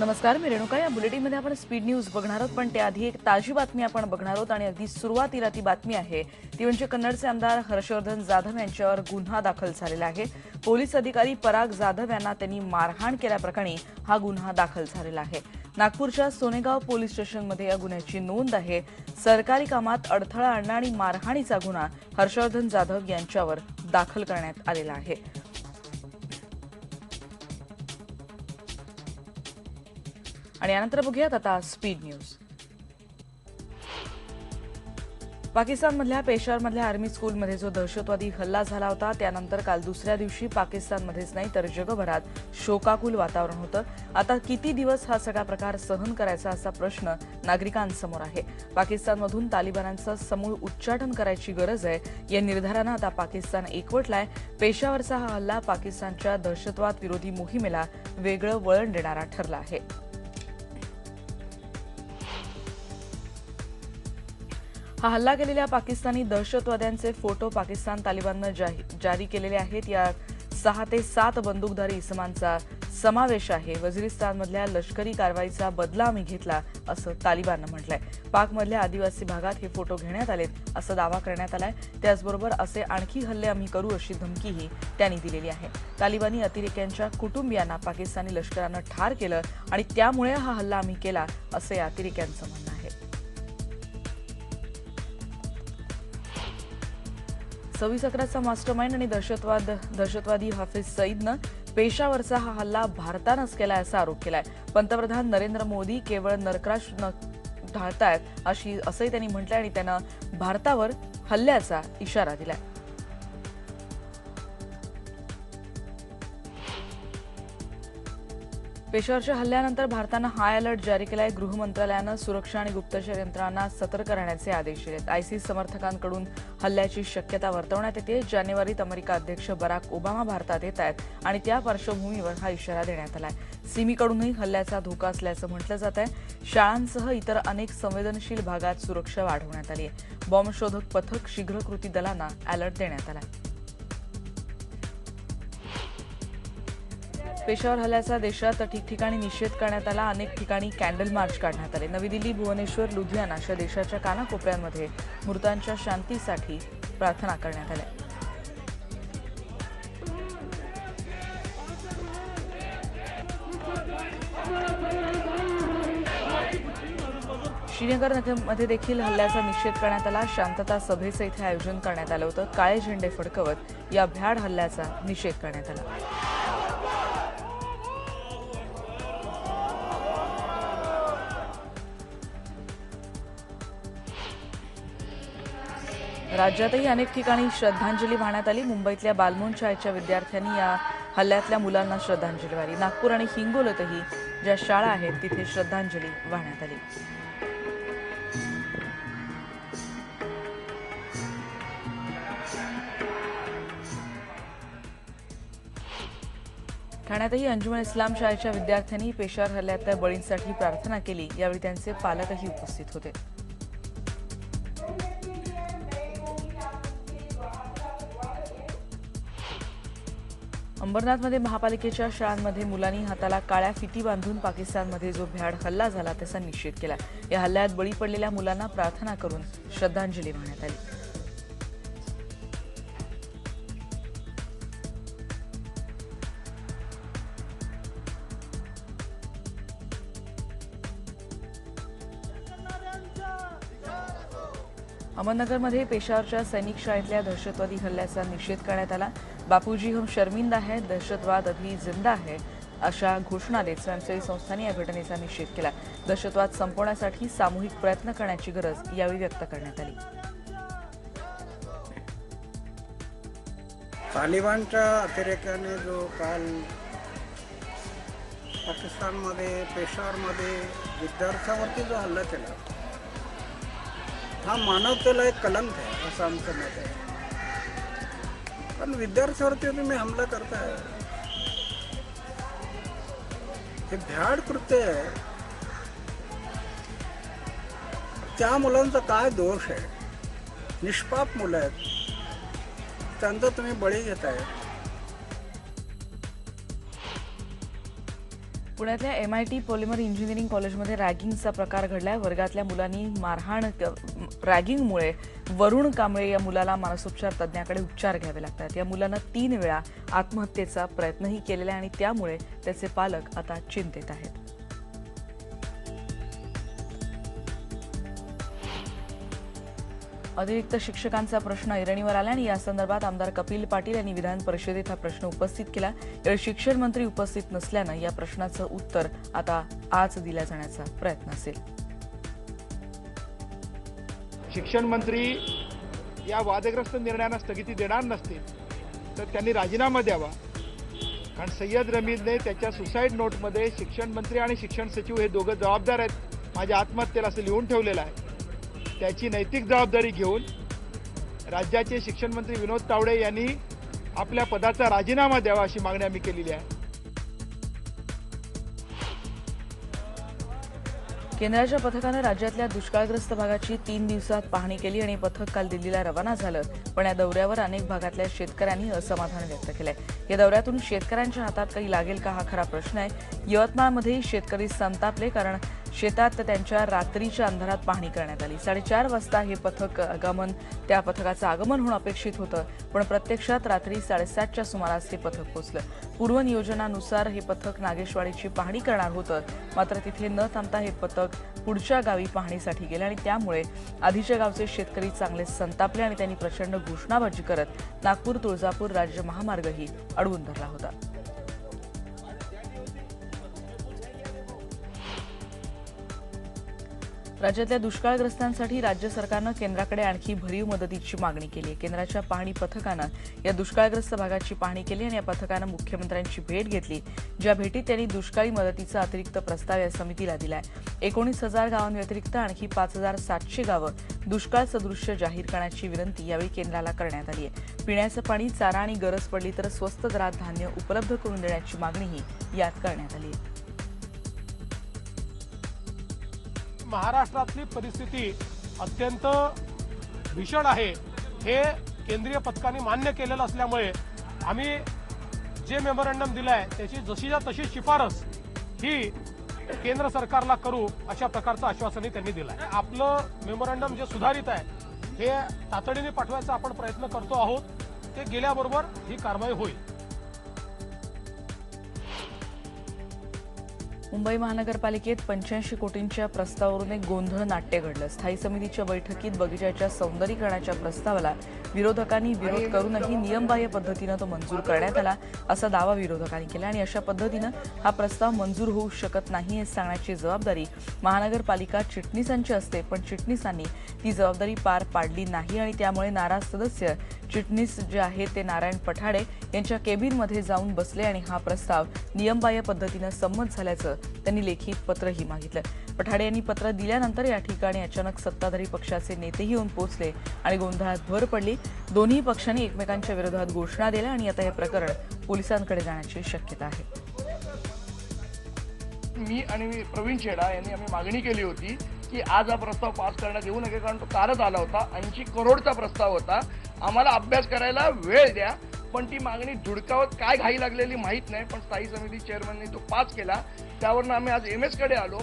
नमस्कार, मी रेणुका. या बुलेटिनमध्ये आपण स्पीड न्यूज बघणार आहोत, पण त्याआधी एक ताजी बातमी आपण बघणार आहोत आणि अगदी सुरुवातीला ती बातमी आहे ती म्हणजे कन्नडचे आमदार हर्षवर्धन जाधव यांच्यावर गुन्हा दाखल झालेला आहे. पोलीस अधिकारी पराग जाधव यांना त्यांनी मारहाण केल्याप्रकरणी हा गुन्हा दाखल झालेला आहे. नागपूरच्या सोनेगाव पोलीस स्टेशनमध्ये या गुन्ह्याची नोंद आहे. सरकारी कामात अडथळा आणणं आणि मारहाणीचा गुन्हा हर्षवर्धन जाधव यांच्यावर दाखल करण्यात आलेला आहे. आणि यानंतर बघूयात आता स्पीड न्यूज. पाकिस्तानमधल्या पेशावरमधल्या आर्मी स्कूलमध्ये जो दहशतवादी हल्ला झाला होता त्यानंतर काल दुसऱ्या दिवशी पाकिस्तानमध्येच नाही तर जगभरात शोकाकुल वातावरण होतं. आता किती दिवस हा सगळा प्रकार सहन करायचा असा प्रश्न नागरिकांसमोर आहे. पाकिस्तानमधून तालिबानांचं समूळ उच्चाटन करायची गरज आहे. या निर्धारानं आता पाकिस्तान एकवटलाय. पेशावरचा हा हल्ला पाकिस्तानच्या दहशतवाद विरोधी मोहिमेला वेगळं वळण देणारा ठरला आहे. हा हल्ला केलेल्या पाकिस्तानी दहशतवाद्यांचे फोटो पाकिस्तान तालिबाननं जारी केलेले आहेत. या 6 ते 7 बंदूकधारी इसमांचा समावेश आहे. वझिरिस्तानमधल्या लष्करी कारवाईचा बदला आम्ही घेतला असं तालिबाननं म्हटलंय. पाकमधल्या आदिवासी भागात हे फोटो घेण्यात आलेत असा दावा करण्यात आलाय. त्याचबरोबर असे आणखी हल्ले आम्ही करू अशी धमकीही त्यांनी दिलेली आहे. तालिबानी अतिरेक्यांच्या कुटुंबियांना पाकिस्तानी लष्करानं ठार केलं आणि त्यामुळे हा हल्ला आम्ही केला असं या अतिरेक्यांचं म्हणणं आहे. 26/11चा मास्टरमाइंड आणि दहशतवादी हाफिज सईदनं पेशावरचा हा हल्ला भारतानंच केलाय असा आरोप केलाय. पंतप्रधान नरेंद्र मोदी केवळ नरकाश ढाळतायत असंही त्यांनी म्हटलंय आणि त्यानं भारतावर हल्ल्याचा इशारा दिलाय. पेशावरच्या हल्ल्यानंतर भारतानं हाय अलर्ट जारी केलाय. गृह मंत्रालयानं सुरक्षा आणि गुप्तचर यंत्रणांना सतर्क राहण्याचे आदेश दिलेत. आयसिस समर्थकांकडून हल्ल्याची शक्यता वर्तवण्यात येते. जानेवारीत अमेरिका अध्यक्ष बराक ओबामा भारतात येत आहेत आणि त्या पार्श्वभूमीवर हा इशारा देण्यात आलाय. सिमीकडूनही हल्ल्याचा धोका असल्याचं म्हटलं जात आहे. शाळांसह इतर अनेक संवेदनशील भागात सुरक्षा वाढवण्यात आली आहे. बॉम्बशोधक पथक, शीघ्र कृती दलांना अलर्ट देण्यात आलाय. पेशावर हल्ल्याचा देशात ठिकठिकाणी निषेध करण्यात आला. अनेक ठिकाणी कॅन्डल मार्च काढण्यात आले. नवी दिल्ली, भुवनेश्वर, लुधियाना अशा देशाच्या कानाकोपऱ्यांमध्ये मृतांच्या शांतीसाठी प्रार्थना करण्यात आल्या. श्रीनगरमध्ये देखील हल्ल्याचा निषेध करण्यात आला. शांतता सभेचं इथे आयोजन करण्यात आलं होतं. काळे झेंडे फडकवत या भ्याड हल्ल्याचा निषेध करण्यात आला. राज्यातही अनेक ठिकाणी श्रद्धांजली वाहण्यात आली. मुंबईतल्या बालमोहन शाळेच्या विद्यार्थ्यांनी या हल्ल्यातल्या मुलांना श्रद्धांजली वाहिली. नागपूर आणि हिंगोलीतही ज्या शाळा आहेत तिथे श्रद्धांजली वाहण्यात आली. ठाण्यातही अंजुमन इस्लाम शाळेच्या विद्यार्थ्यांनी पेशावर हल्ल्यातल्या बळींसाठी प्रार्थना केली. यावेळी त्यांचे पालकही उपस्थित होते. अंबरनाथमध्ये महापालिकेच्या शाळांमध्ये मुलांनी हाताला काळ्या फिती बांधून पाकिस्तानमध्ये जो भ्याड हल्ला झाला त्याचा निषेध केला. या हल्ल्यात बळी पडलेल्या मुलांना प्रार्थना करून श्रद्धांजली वाहण्यात आली. अहमदनगरमध्ये पेशावरच्या सैनिक शाळेतल्या दहशतवादी हल्ल्याचा निषेध करण्यात आला. बापूजी हम शर्मिंदा है, दहशतवाद अभी जिंदा है अशा घोषणा देत स्वयंसेवी संस्थांनी या घटनेचा निषेध केला. दहशतवाद संपवण्यासाठी सामूहिक प्रयत्न करण्याची गरज यावेळी व्यक्त करण्यात आली. तालिबानच्या अतिरेक्याने जो काल पाकिस्तानमध्ये पेशावरमध्ये विद्यार्थ्यांवरती जो हल्ला केला हा मानवतेला एक कलंक आहे असं आमचं मत आहे. कारण विद्यार्थ्यावरती तुम्ही हमला करताय हे भ्याड कृत्य आहे. त्या मुलांचा काय दोष आहे? निष्पाप मुलं आहेत, त्यांचा तुम्ही बळी घेताय. पुण्यातल्या MIT पॉलिमर इंजिनिअरिंग कॉलेजमध्ये रॅगिंगचा प्रकार घडलाय. वर्गातल्या मुलांनी रॅगिंगमुळे वरुण कांबळे या मुलाला मानसोपचार तज्ज्ञाकडे उपचार घ्यावे लागतात. या मुलानं 3 वेळा आत्महत्येचा प्रयत्नही केलेला आहे आणि त्यामुळे त्याचे पालक आता चिंतेत आहेत. अतिरिक्त शिक्षकांचा प्रश्न ऐरणीवर आला आणि या संदर्भात आमदार कपिल पाटील यांनी विधान परिषदेत हा प्रश्न उपस्थित केला. यावेळी शिक्षण मंत्री उपस्थित नसल्यानं या प्रश्नाचं उत्तर आता आज दिल्या जाण्याचा प्रयत्न असेल. शिक्षण मंत्री या वादग्रस्त निर्णयांना स्थगिती देणार नसतील तर त्यांनी राजीनामा द्यावा. कारण सय्यद रमीजने त्याच्या सुसाईड नोटमध्ये शिक्षण मंत्री आणि शिक्षण सचिव हे दोघं जबाबदार आहेत माझ्या आत्महत्येला असं लिहून ठेवलेलं आहे. त्याची नैतिक जबाबदारी घेऊन राज्याचे शिक्षण मंत्री विनोद तावडे यांनी आपल्या पदाचा राजीनामा द्यावा अशी मागणी आम्ही केलेली आहे. केंद्राच्या पथकानं राज्यातल्या दुष्काळग्रस्त भागाची 3 दिवसात पाहणी केली आणि पथक काल दिल्लीला रवाना झालं. पण या दौऱ्यावर अनेक भागातल्या शेतकऱ्यांनी असमाधान व्यक्त केलंय. या दौऱ्यातून शेतकऱ्यांच्या हातात काही लागेल का हा खरा प्रश्न आहे. यवतमाळमध्येही शेतकरी संतापले कारण शेतात त्यांच्या रात्रीच्या अंधारात पाहणी करण्यात आली. 4:30 वाजता हे त्या पथकाचं आगमन होणं अपेक्षित होतं, पण प्रत्यक्षात रात्री 7:30च्या सुमारास हे पथक पोहोचलं. पूर्वनियोजनानुसार हे पथक नागेशवाडीची पाहणी करणार होतं, मात्र तिथे न थांबता हे पथक पुढच्या गावी पाहणीसाठी गेले आणि त्यामुळे आधीच्या गावचे शेतकरी चांगले संतापले आणि त्यांनी प्रचंड घोषणाबाजी करत नागपूर तुळजापूर राज्य महामार्गही अडवून धरला होता. राज्यातल्या दुष्काळग्रस्तांसाठी राज्य सरकारनं केंद्राकडे आणखी भरीव मदतीची मागणी केली आहे. केंद्राच्या पाहणी पथकानं या दुष्काळग्रस्त भागाची पाहणी केली आणि या पथकानं मुख्यमंत्र्यांची भेट घेतली. ज्या भेटीत त्यांनी दुष्काळी मदतीचा अतिरिक्त प्रस्ताव या समितीला दिलाय. 19,000 गावांव्यतिरिक्त आणखी 5,700 गावं दुष्काळ सदृश्य जाहीर करण्याची विनंती यावेळी केंद्राला करण्यात आली आहे. पिण्याचं पाणी, चारा आणि गरज पडली तर स्वस्त दरात धान्य उपलब्ध करून देण्याची मागणीही यात करण्यात आली आहे. महाराष्ट्रातली परिस्थिती अत्यंत भीषण आहे हे केंद्रीय पथकाने मान्य केलेलं असल्यामुळे आम्ही जे मेमोरंडम दिलाय त्याची जशीच्या तशी शिफारस ही केंद्र सरकारला करू अशा प्रकारचं आश्वासनही त्यांनी दिलंय. आपलं मेमोरंडम जे सुधारित आहे हे तातडीने पाठवायचा आपण प्रयत्न करतो आहोत. ते गेल्याबरोबर ही कारवाई होईल. मुंबई महानगरपालिकेत 85 कोटींच्या प्रस्तावावरून एक गोंधळ नाट्य घडलं. स्थायी समितीच्या बैठकीत बगीचाच्या सौंदर्यीकरणाच्या प्रस्तावाला विरोधकांनी विरोध करूनही नियमबाह्य पद्धतीनं तो मंजूर करण्यात आला असा दावा विरोधकांनी केला आणि अशा पद्धतीनं हा प्रस्ताव मंजूर होऊ शकत नाही हे सांगण्याची जबाबदारी महानगरपालिका चिटणीसांची असते, पण चिटणीसांनी ती जबाबदारी पार पाडली नाही आणि त्यामुळे नाराज सदस्य चिटणीस जे आहेत ते नारायण पठाडे यांच्या केबिनमध्ये जाऊन बसले आणि हा प्रस्ताव नियमबाह्य पद्धतीनं संमत झाल्याचं त्यांनी लेखी पत्रही मागितलं. पठाडे यांनी पत्र दिल्यानंतर या ठिकाणी अचानक सत्ताधारी पक्षाचे नेतेही येऊन पोहोचले आणि गोंधळात भर पडली. दोन्ही पक्षांनी एकमेकांच्या विरोधात घोषणा दिल्या आणि आता हे प्रकरण पोलिसांकडे जाण्याची शक्यता आहे. मी आणि प्रवीण छेडा यांनी आम्ही मागणी केली होती की आज हा प्रस्ताव पास करण्यात येऊ नये, कारण तो कालच आला होता. 80 करोडचा प्रस्ताव होता. आम्हाला अभ्यास करायला वेळ द्या, पण ती मागणी धुडकावत काय घाई लागलेली माहीत नाही, पण स्थायी समिती चेअरमनने तो पास केला. त्यावरनं आम्ही आज MS कडे आलो.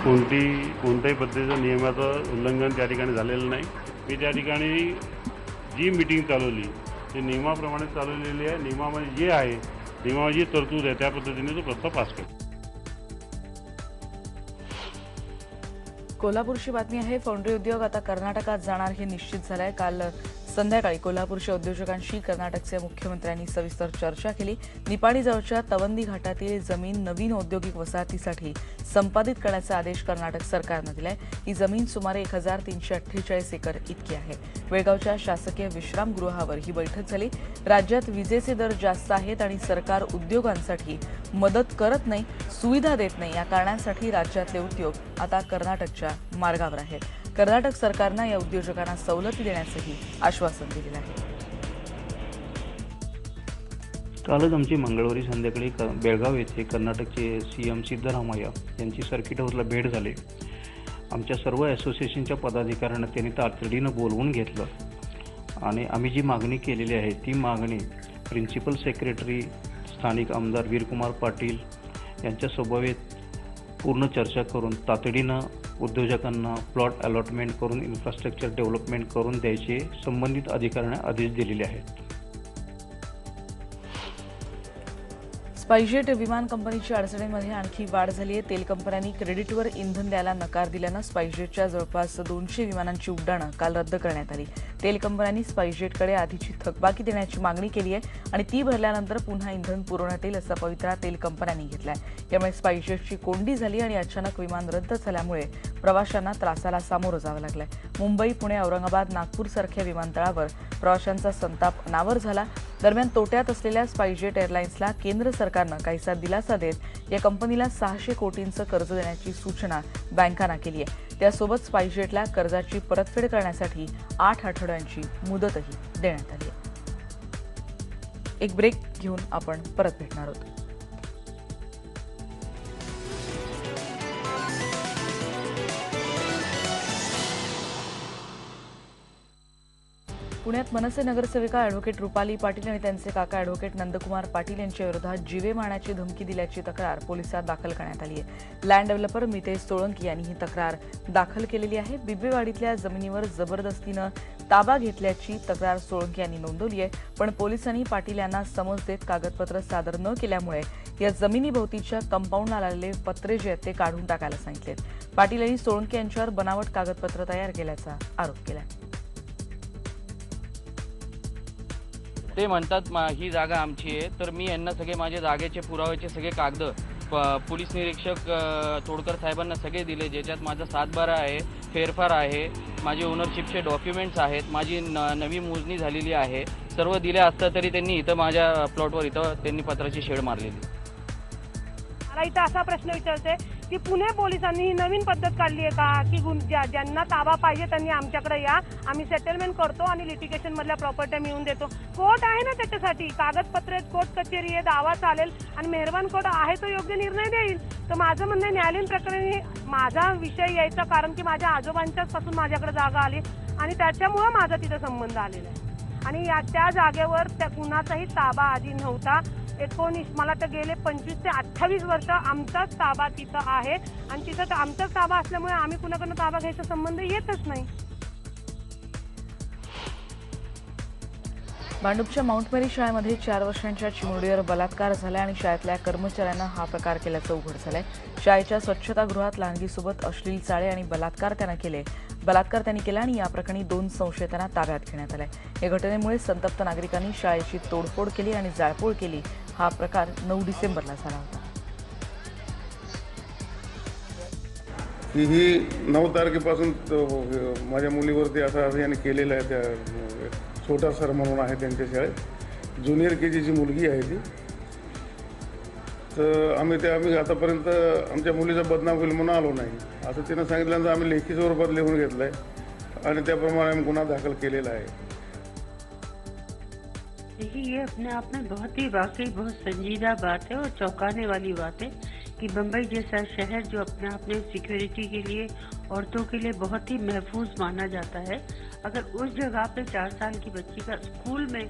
कोणत्याही पद्धतीचं नियमाचं उल्लंघन त्या ठिकाणी झालेलं नाही. मी त्या ठिकाणी जी मीटिंग चालवली ती नियमाप्रमाणे चालवलेली आहे. नियमामध्ये जे आहे, नियमाची जी तरतूद आहे त्या पद्धतीने तो प्रस्ताव पास केला. कोल्हापूरची बातमी आहे. फाउंड्री उद्योग आता कर्नाटकात जाणार हे निश्चित झालंय. काल संध्याकाळी कोल्हापूरच्या उद्योजकांशी कर्नाटकचे मुख्यमंत्र्यांनी सविस्तर चर्चा केली. निपाणीजवळच्या तवंदी घाटातील जमीन नवीन औद्योगिक वसाहतीसाठी संपादित करण्याचा आदेश कर्नाटक सरकारनं दिलाय. ही जमीन सुमारे 1,348 एकर इतकी आहे. बेळगावच्या शासकीय विश्रामगृहावर ही बैठक झाली. राज्यात विजेचे दर जास्त आहेत आणि सरकार उद्योगांसाठी मदत करत नाही, सुविधा देत नाही. या कारणांसाठी राज्यातले उद्योग आता कर्नाटकच्या मार्गावर आहेत. कर्नाटक सरकारनं या उद्योजकांना सवलती देण्याचंही आश्वासन दिलेलं आहे. कालच आमची मंगळवारी संध्याकाळी बेळगाव येथे कर्नाटकचे CM सिद्धरामय्या यांची सर्किट हाऊसला भेट झाली. आमच्या सर्व असोसिएशनच्या पदाधिकाऱ्यांना त्यांनी तातडीनं बोलवून घेतलं आणि आम्ही जी मागणी केलेली आहे ती मागणी प्रिन्सिपल सेक्रेटरी स्थानिक आमदार वीरकुमार पाटील यांच्या समवेत पूर्ण चर्चा करून तातडीनं उद्योजकांना प्लॉट अलॉटमेंट करून इन्फ्रास्ट्रक्चर डेव्हलपमेंट करून द्यायचे संबंधित अधिकाऱ्यांना आदेश दिलेले आहेत. स्पाइसजेट विमान कंपनीच्या अडचणींमध्ये आणखी वाढ झाली आहे. तेल कंपन्यांनी क्रेडिटवर इंधन द्यायला नकार दिल्यानं स्पाइसजेटच्या जवळपास 200 विमानांची उड्डाणं काल रद्द करण्यात आली. तेल कंपन्यांनी स्पाइसजेटकडे आधीची थकबाकी देण्याची मागणी केली आहे आणि ती भरल्यानंतर पुन्हा इंधन पुरवण्यात येईल असा पवित्रा तेल कंपन्यांनी घेतलाय. यामुळे स्पाइसजेटची कोंडी झाली आणि अचानक विमान रद्द झाल्यामुळे प्रवाशांना त्रासाला सामोरं जावं लागलंय. मुंबई, पुणे, औरंगाबाद, नागपूर सारख्या विमानतळावर प्रवाशांचा संताप अनावर झाला. दरम्यान तोट्यात असलेल्या स्पाइसजेट एअरलाइन्सला केंद्र सरकारनं काहीसा दिलासा देत या कंपनीला 600 कोटींचं कर्ज देण्याची सूचना बँकांना केली आहे. त्यासोबत स्पाइसजेटला कर्जाची परतफेड करण्यासाठी 8 आठवड्यांची मुदतही देण्यात आली आहे. एक ब्रेक घेऊन आपण परत भेटणार आहोत. पुण्यात मनसे नगरसेविका अॅडव्होकेट रुपाली पाटील आणि त्यांचे काका अॅडव्होकेट नंदकुमार पाटील यांच्या विरोधात जीवे मारण्याची धमकी दिल्याची तक्रार पोलिसात दाखल करण्यात आली आहे. लँड डेव्हलपर मितेश सोळंकी यांनी ही तक्रार दाखल केलेली आहे. बिबवेवाडीतल्या जमिनीवर जबरदस्तीनं ताबा घेतल्याची तक्रार सोळंकी यांनी नोंदवली आहे. पण पोलिसांनी पाटील यांना समज देत कागदपत्र सादर न केल्यामुळे या जमिनीभोवतीच्या कंपाऊंडला लागलेले पत्रे जे आहेत ते काढून टाकायला सांगितलेत. पाटील यांनी सोळंकी यांच्यावर बनावट कागदपत्र तयार केल्याचा आरोप केला. ते म्हणतात ही जागा आमची आहे, तर मी यांना सगळे माझे जागेचे पुराव्याचे सगळे कागद पोलीस निरीक्षक तोडकर साहेबांना सगळे दिले, ज्याच्यात माझा 7/12 आहे, फेरफार आहे, माझे ओनरशिपचे डॉक्युमेंट्स आहेत, माझी नवी मोजणी झालेली आहे. सर्व दिले असतं तरी त्यांनी इथं माझ्या प्लॉटवर इथं त्यांनी पत्राची शेड मारलेली. मला इथं असा प्रश्न विचारते की पुणे पोलिसांनी ही नवीन पद्धत काढली आहे का की ज्यांना ताबा पाहिजे त्यांनी आमच्याकडे या, आम्ही सेटलमेंट करतो आणि लिटिगेशन मधल्या प्रॉपर्टी मिळवून देतो. कोर्ट आहे ना त्याच्यासाठी, कागदपत्र आहेत, कोर्ट कचेरी आहे, दावा चालेल आणि मेहरबान कोर्ट आहे तो योग्य निर्णय देईल. तर माझं म्हणणं न्यायालयीन प्रकरणी माझा विषय यायचा कारण की माझ्या आजोबांच्याच पासून माझ्याकडे जागा आली आणि त्याच्यामुळं माझा तिथं संबंध आलेला आहे आणि त्या जागेवर त्या कुणाचाही ताबा आधी नव्हता. 19 मला तर गेले 25 ते 28 वर्ष आमचाच ताबा तिथं आहे आणि तिथं आमचाच ताबा असल्यामुळे आम्ही कुणाकडनं ताबा घ्यायचा संबंध येतच नाही. भांडूपच्या माउंट मेरी शाळेमध्ये 4 वर्षांच्या चिमुरडीवर बलात्कार झाला आणि शाळेतल्या कर्मचाऱ्यांना हा प्रकार केल्याचं उघड झालंय. शाळेच्या स्वच्छतागृहात लहानगीसोबत अश्लील चाळे आणि बलात्कार त्यांनी केला आणि या प्रकरणी 2 संशयितांना ताब्यात घेण्यात आलाय. या घटनेमुळे संतप्त नागरिकांनी शाळेची तोडफोड केली आणि जाळपोळ केली. हा प्रकार 9 डिसेंबरला झाला होता. ही 9 तारखेपासून माझ्या मुलीवरती असं याने केलेलं आहे. त्या छोटा सर म्हणून आहे त्यांच्या शाळेत, ज्युनियर KGची मुलगी आहे ती. तर आम्ही आतापर्यंत आमच्या मुलीचा बदनाम होईल म्हणून आलो नाही असं तिनं सांगितल्यानंतर आम्ही लेखी स्वरूपात लिहून घेतलं आहे आणि त्याप्रमाणे आम्ही गुन्हा दाखल केलेला आहे. देखिए, ये अपने आप में बहुत ही वाकई बहुत संजीदा बात है और चौंकाने वाली बात है कि मुंबई जैसा शहर जो अपने आप में सिक्योरिटी के लिए औरतों के लिए बहुत ही महफूज माना जाता है, अगर उस जगह पे 4 साल की बच्ची का स्कूल में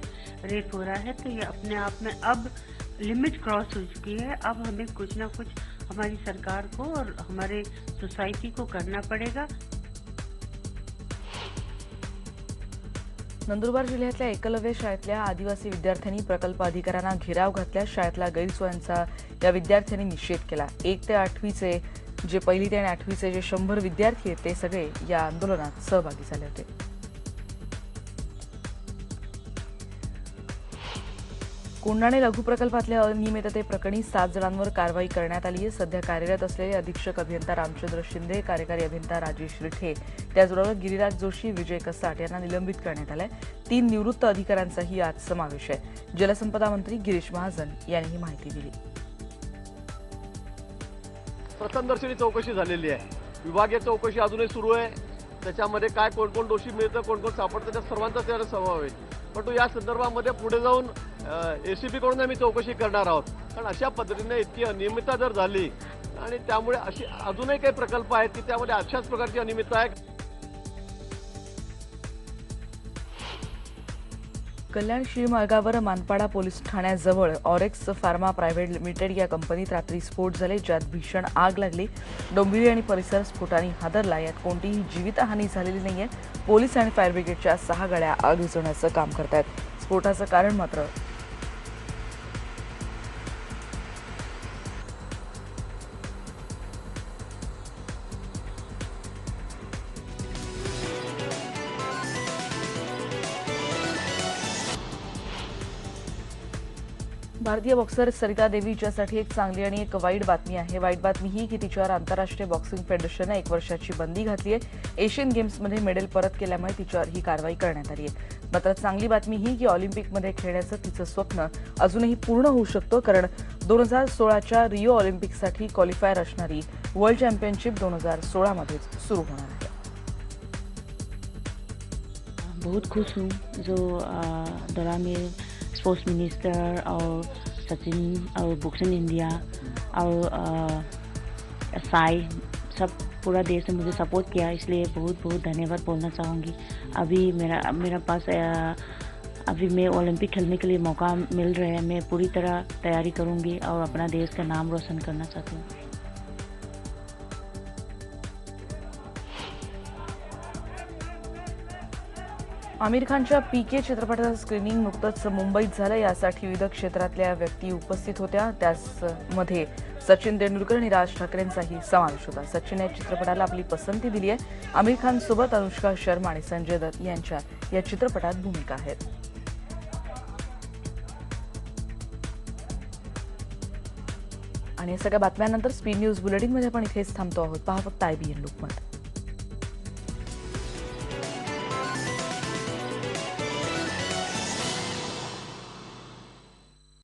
रेप हो रहा है तो ये अपने आप में अब लिमिट क्रॉस हो चुकी है. अब हमें कुछ ना कुछ हमारी सरकार को और हमारे सोसाइटी को करना पड़ेगा. नंदुरबार जिल्ह्यातल्या एकलव्य शाळेतल्या आदिवासी विद्यार्थ्यांनी प्रकल्प अधिकाऱ्यांना घेराव घातल्या. शाळेतल्या गैरसोयींचा या विद्यार्थ्यांनी निषेध केला. 1 ते 8वीचे जे 1ली ते 8वीचे जे 100 विद्यार्थी आहेत ते सगळे या आंदोलनात सहभागी झाले होते. कोंढाणे लघु प्रकल्पातल्या अनियमिततेप्रकरणी 7 जणांवर कारवाई करण्यात आली आहे. सध्या कार्यरत असलेले अधीक्षक अभियंता रामचंद्र शिंदे, कार्यकारी अभियंता राजेश रिठे, त्याचबरोबर गिरिराज जोशी, विजय कसाट यांना निलंबित करण्यात आलंय. 3 निवृत्त अधिकाऱ्यांचाही यात समावेश आहे. जलसंपदा मंत्री गिरीश महाजन यांनी ही माहिती दिली. प्रथमदर्शनी चौकशी झालेली आहे. विभागीय चौकशी अजूनही सुरू आहे. त्याच्यामध्ये काय कोण कोण दोषी मिळतं, कोण कोण सापडतं, त्या सर्वांचा त्याला समावेश. परंतु या संदर्भामध्ये पुढे जाऊन ACP कडून आम्ही चौकशी करणार आहोत. कारण अशा पद्धतीने इतकी अनियमितता जर झाली आणि त्यामुळे अशी अजूनही काही प्रकल्प आहेत की त्यामध्ये अशाच प्रकारची अनियमितता आहे. कल्याण शिळमार्गावर मानपाडा पोलीस ठाण्याजवळ ऑरेक्स फार्मा प्रायव्हेट लिमिटेड या कंपनीत रात्री स्फोट झाले, ज्यात भीषण आग लागली. डोंबिवली आणि परिसर स्फोटाने हादरला. यात कोणतीही जीवितहानी झालेली नाहीये. पोलीस आणि फायर ब्रिगेडच्या 6 गाड्या आग विझवण्याचं काम करतायत. स्फोटाचं कारण मात्र भारतीय बॉक्सर सरिता देवी हिच्यासाठी एक चांगली आणि एक वाईट बातमी आहे. वाईट बातमी ही की तिच्यावर आंतरराष्ट्रीय बॉक्सिंग फेडरेशनने 1 वर्षाची बंदी घातली आहे. एशियन गेम्समध्ये मेडल परत केल्यामुळे तिच्यावर ही कारवाई करण्यात आली आहे. मात्र चांगली बातमी ही की ऑलिम्पिकमध्ये खेळण्याचं तिचं स्वप्न अजूनही पूर्ण होऊ शकतं, कारण 2016च्या रिओ ऑलिम्पिकसाठी क्वालिफायर असणारी वर्ल्ड चॅम्पियनशिप 2016 मध्येच सुरू होणार आहे. बहुत खुश हूँ जो दौरान में स्पोर्ट्स मिनिस्टर और सचिन और बॉक्सिंग इंडिया और साई सब पूरा देश ने मुझे सपोर्ट किया, इसलिए बहुत बहुत धन्यवाद बोलना चाहूँगी. अभी मेरा पास अभी मैं ओलंपिक खेलने के लिए मौका मिल रहा है. मैं पूरी तरह तैयारी करूँगी और अपना देश का नाम रोशन करना चाहती हूँ. आमिर खानच्या पीके चित्रपटाचं स्क्रीनिंग नुकतंच मुंबईत झालं. यासाठी विविध क्षेत्रातल्या व्यक्ती उपस्थित होत्या. त्यामध्ये सचिन तेंडुलकर आणि राज ठाकरेंचाही समावेश होता. सचिन या चित्रपटाला आपली पसंती दिली आहे. आमिर खान सोबत अनुष्का शर्मा आणि संजय दत्त यांच्या या चित्रपटात भूमिका आहेत. आणि या सगळ्या बातम्यांनंतर स्पीड न्यूज बुलेटिनमध्ये आपण इथेच थांबतो आहोत. पहा फक्त IBN लोकमत.